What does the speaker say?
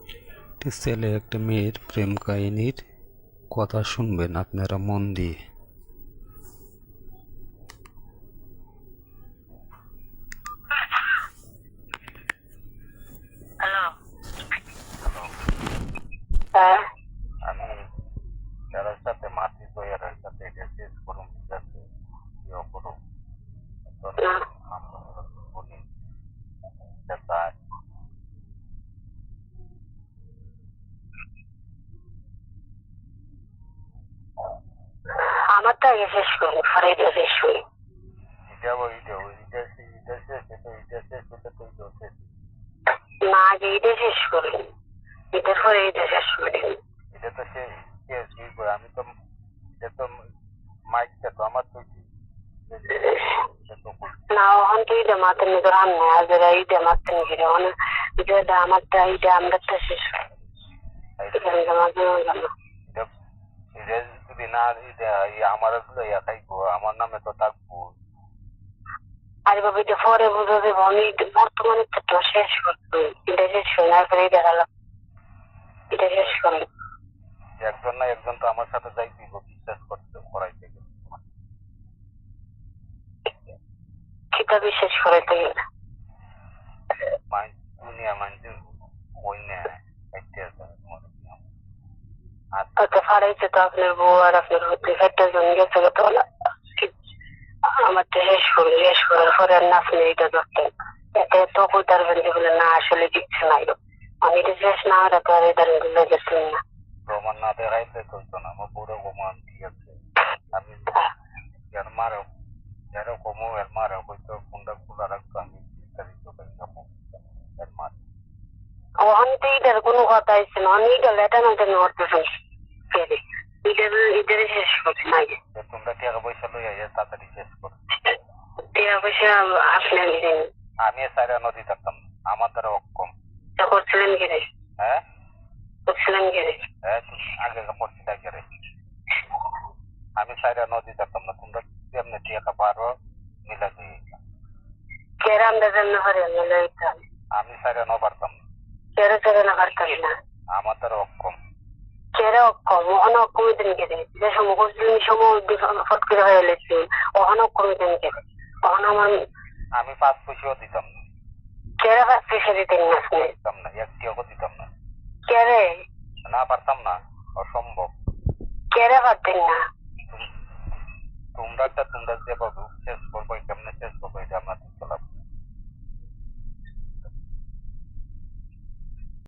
একটি ছেলে একটা মেয়ের প্রেম কাহিনীর কথা শুনবেন আপনারা মন দিয়ে। হ্যালো। হ্যাঁ, আমি যারা সাথে মাসি তৈয়ারের সাথে এটা শেষ করুন, ঠিক আছে? ইয়ে করুন, বলি আমারটা আগে শেষ করি, পরে এটা শেষ করি। এটা শেষ, এটা শেষ হতে তো এটা শেষ। না, আগে এটা শেষ করি, এটার পরে এটা শেষ করি। এটা তো শেষ শেষ করে আমি তো এটা তো মাইকটা তো আমার তো না, ওখান তো এটা মাতেন তোর আন্না হাজারা এটা মাতেন ঘিরে অনেক এটা আমারটা এটা আমরাটা শেষ করি। যদি না আমার খাইবো, আমার নামে তো থাকবো। আরে বাবা, এটা পরে বুঝো দেবো, আমি বর্তমানে তো শেষ করবো, এটা শেষ করি না, পরে এটা গেল, এটা শেষ করি। একজন না একজন তো আমার সাথে যাই দিব, বিশ্বাস করতে করাইতে গেলে সেটা বিশ্বাস করাইতে গেলে দুনিয়া মানছে ওই নেয়। আচ্ছা, ফাড়াইছে তো আপনার বউ আর আপনার হতে একটা জন গেছে তো আমার তো শেষ করি, শেষ করার পরে আর নাচ নেই এটা ধরতেন এতে তো কইতার বেঁধে বলে না আসলে কিচ্ছু নাই, আমি এটা শেষ না হলে তো আর এটার গেছিলেন না। প্রমাণ না দেখাইতে চলতো না, আমার বুড়ো প্রমাণ ঠিক আছে। আমি এর মারো এরও কমো এর মারো হয়তো কোনটা খোলা রাখতো, আমি বিস্তারিত এর মার ওখান তো এটার কোনো কথা আইসে না, আমি এটা লেটা না কেন করতেছি এটারে শেষ করছি না আগে। তোমরা টাকা পয়সা লই আইয়া তাড়াতাড়ি শেষ করো। টাকা পয়সা আসলে দিন আমি সাইরা নদী থাকতাম, আমার দ্বারা অক্ষম। করছিলেন গেলে, হ্যাঁ করছিলেন গেলে, হ্যাঁ আগে পড়ছি গেলে আমি সাইরা নদী থাকতাম না। তোমরা কেমনে টাকা পারো মিলা দিয়ে কেরা আমরা জন্য পারি আমি সাইরা ন পারতাম না, কেরা চেরা না পারতাম না, আমার দ্বারা অক্ষম। কেরা অক্ষম ওখানে অক্ষম দিন গেলে যে সময় করছিলেন সময় ফট করে হয়ে গেছে, ওখানে অক্ষম দিন গেলে ওখানে আমার আমি 5 পয়সাও দিতাম না। কেরা পাঁচ পয়সা দিতেন না, দিতাম না, একটিও দিতাম না। কেরে না পারতাম না, অসম্ভব। কেরা পারতেন না।